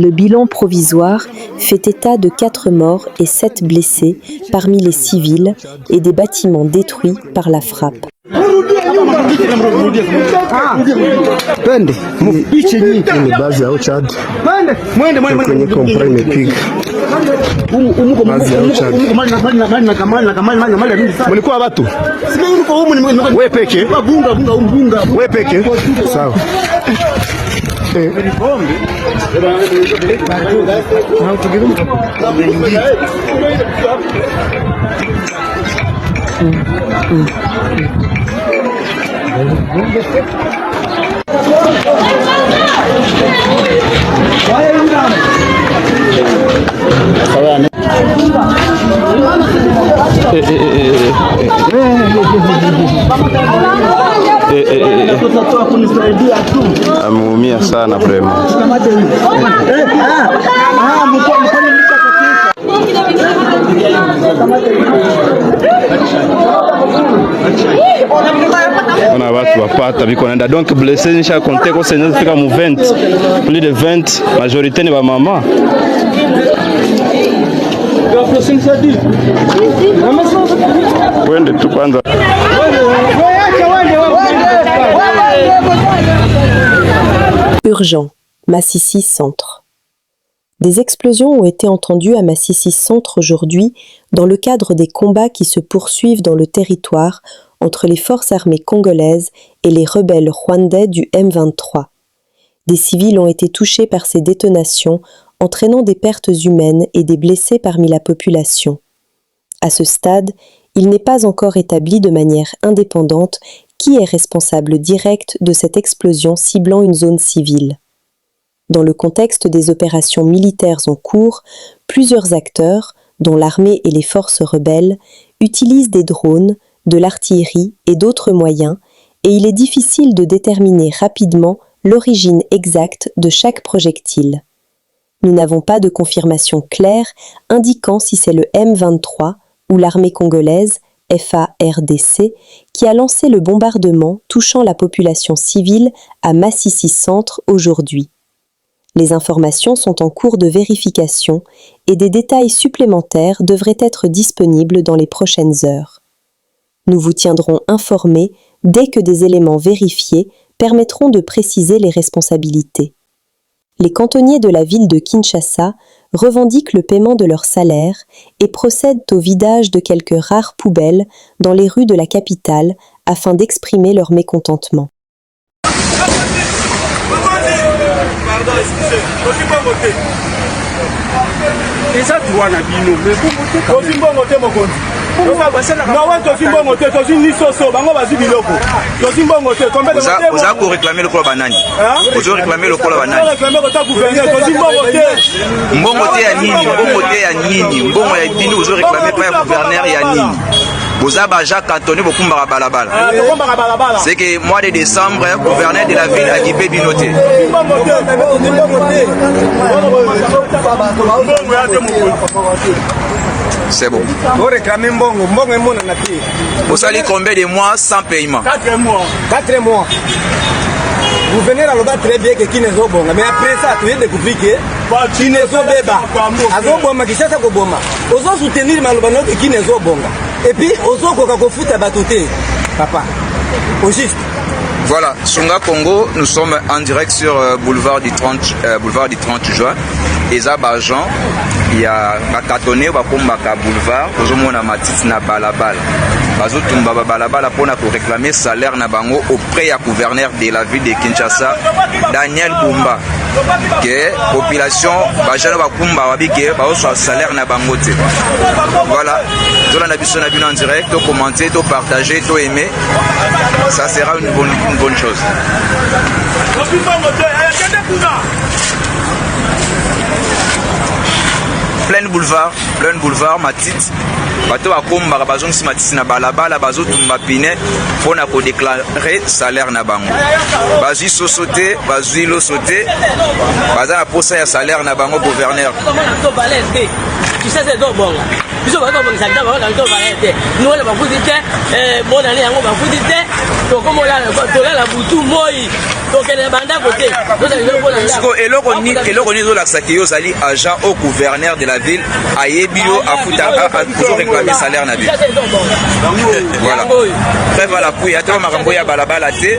Le bilan provisoire fait état de 4 morts et 7 blessés parmi les civils et des bâtiments détruits par la frappe. Ameumia sana vraiment. On a watu wapata biko naenda donc blessé nisha compter ko senza fika mu 20 plus de 20 majorité ni ba mama. Wende tu kwanza. Urgent, Massissi Centre. Des explosions ont été entendues à Massissi Centre aujourd'hui dans le cadre des combats qui se poursuivent dans le territoire entre les forces armées congolaises et les rebelles rwandais du M23. Des civils ont été touchés par ces détonations, entraînant des pertes humaines et des blessés parmi la population. À ce stade, il n'est pas encore établi de manière indépendante qui est responsable direct de cette explosion ciblant une zone civile. Dans le contexte des opérations militaires en cours, plusieurs acteurs, dont l'armée et les forces rebelles, utilisent des drones, de l'artillerie et d'autres moyens, et il est difficile de déterminer rapidement l'origine exacte de chaque projectile. Nous n'avons pas de confirmation claire indiquant si c'est le M23 ou l'armée congolaise, FARDC, qui a lancé le bombardement touchant la population civile à Massissi Centre aujourd'hui. Les informations sont en cours de vérification et des détails supplémentaires devraient être disponibles dans les prochaines heures. Nous vous tiendrons informés dès que des éléments vérifiés permettront de préciser les responsabilités. Les cantonniers de la ville de Kinshasa revendiquent le paiement de leur salaire et procèdent au vidage de quelques rares poubelles dans les rues de la capitale afin d'exprimer leur mécontentement. Vous avez réclamé le col banani. Vous avez réclamé le col banani. Mbongote ya nini, mbongote ya nini, mbongo ya dini vous avez réclamé par le gouverneur ya nini. Vous avez déjà cantonné beaucoup de balabala. C'est que mois de décembre, le gouverneur de la ville a dit Binoté. C'est bon. Vous réclamez Mbongo. Vous allez combien de mois sans paiement? 4 mois. 4 mois. Vous venez à l'objet très bien que Kinezo Bonga, mais après ça, tu viens de découvrir que Kinezo Beba, Azoboma, qui cherche à Goboma, osons soutenir Malobano de Kinezo Bonga. Et puis, osons qu'on fout à Batoté, papa, au juste. Voilà, Songa Congo, nous sommes en direct sur boulevard du 30 juin. Et Zabajan, il y a Bakatonné, Bakombaka boulevard, Ozomona Matiti na balabal. Bazotumba balabala pour réclamer salaire na bango auprès du gouverneur de la ville de Kinshasa, Daniel Bumba. Que population, Bajano Bakumba Wabike, Baoso salaire na bango. Voilà, tout le monde en direct, tout commenter, tout partager, tout aimer. Ça sera une bonne chose. Plein boulevard, Matite. Bato akomba bazong si Matite na balabala bazo tumba pine pona ko déclarer salaire na bango. Bazui sosoté, bazui lo sauté. Baza na posa ya salaire na bango gouverneur. kisasa ezo bonga biso bato bongisa kita baona nto baete noela bafuti te bona ne yango bafuti te tokomola tolala butu moi tokende bandako te eloko nini ezolakisaki yo ozali agent au gouverneur de la ville ayebi yo azoréclame salaire na bino voilà trêve à la pouille ata makambo ya balabala te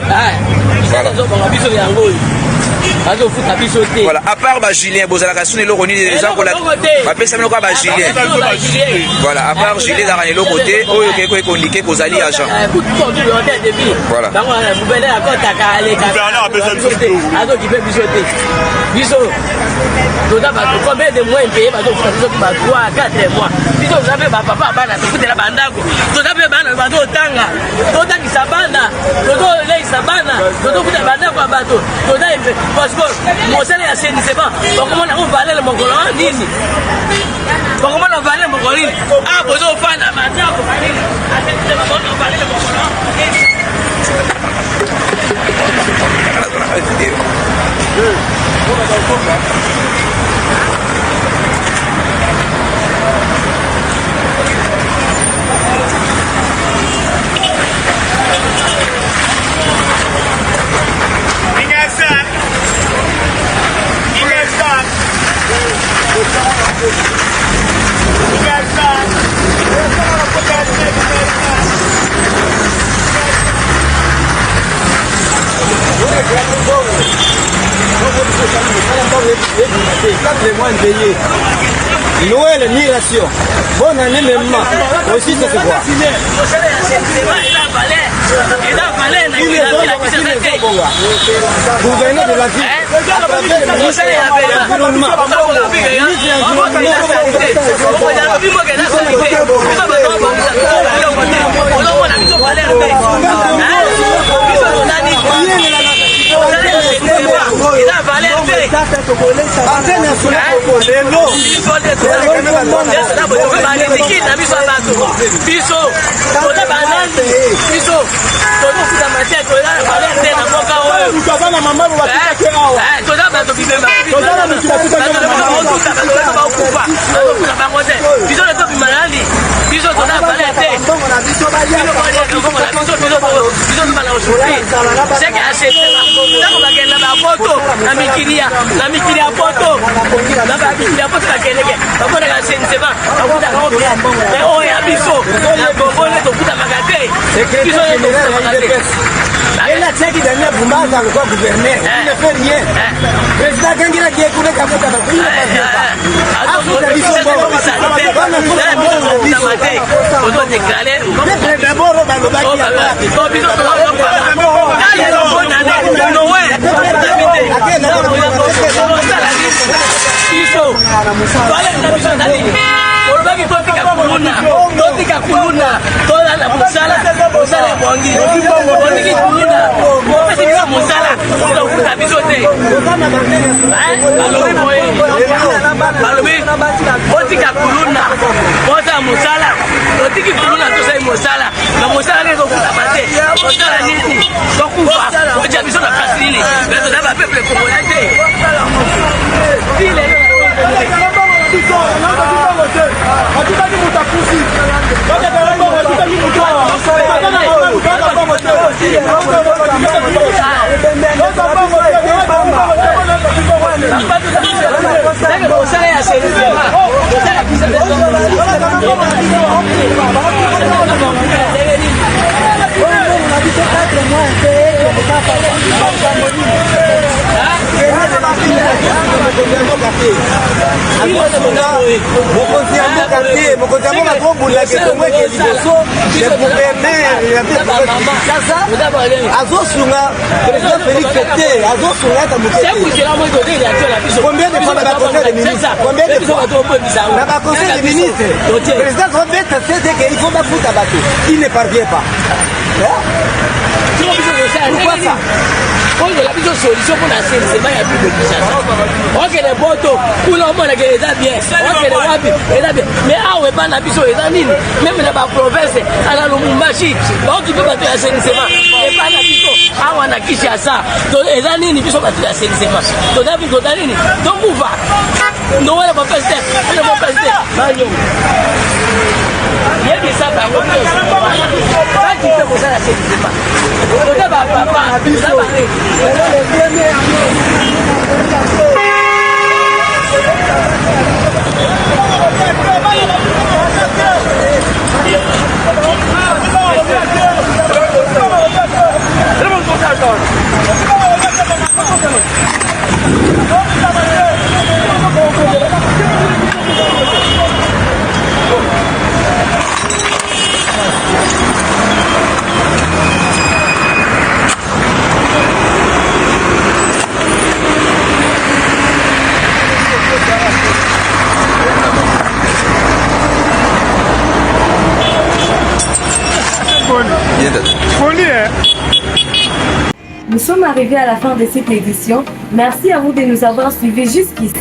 voilà à part Julien bozalaka suni eloko nini eza kola bapesa biloko ya Julien voilà à part Julien ezalaka na eloko te oyo okeko ekondike kozali agent voilà biso toza bato combien de mois impayé bazofuta biso ki ba 3 4 mois biso toza mpe bapapa bana tofutela bandako toza mpe bana bazotanga totangisa bana tozoleisa bana tozofutela bandako ya bato toza parce que mosala ya assainissement bakomona ngo valele mokolo nini bakomona valele mokolo nini bozofanda bandako nini assainissement bakomona valele mokolo Noël, ni ration. Bonne année, même aussi, ça se voit. Gouverneur de la ville, à travers le ministère de l'environnement, elle a dit qu'il dernier Boumba dans le corps gouverneur. Il ne fait rien. Le président Gangila qui est coulé comme ça, il ne fait totika kuluna tola la musala bongi bongi kuluna pesi bisa musala sila ukuta bisote balobi totika kuluna bosa musala totiki kuluna tosai musala na musala lezo kuta bate musala nini tokufa oja biso na kasini lezo na ba peuple congolais ile combien de fois dans le conseil des ministres, combien de fois dans le conseil des ministres, le président Robert sait qu'il faut pas foutre à bateau, il ne parvient pas. Pourquoi ça? On a la solution pour la CNCMA, il y a plus de Kinshasa. Ok, les poteaux, pour le moment, il est bien. Ok, les wapi, il est bien. Mais ah, on est pas la biso, il est en ligne. Même dans la province, à la Lumumbashi, on peut battre la CNCMA. Et pas la biso, ah, on a Kinshasa. Donc, il est en ligne, il faut battre la CNCMA. Donc, on a vu qu'on a ligne. Donc, on va. Non, on va pas faire. On va pas faire. banyongo yebisa bango bakite kosala selisema toza bapapa toza bareki Nous sommes arrivés à la fin de cette édition. Merci à vous de nous avoir suivis jusqu'ici.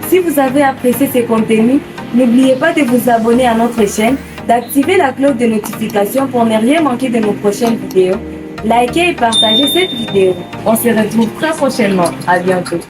Si vous avez apprécié ces contenus, n'oubliez pas de vous abonner à notre chaîne, d'activer la cloche de notification pour ne rien manquer de nos prochaines vidéos. Likez et partagez cette vidéo. On se retrouve très prochainement. À bientôt.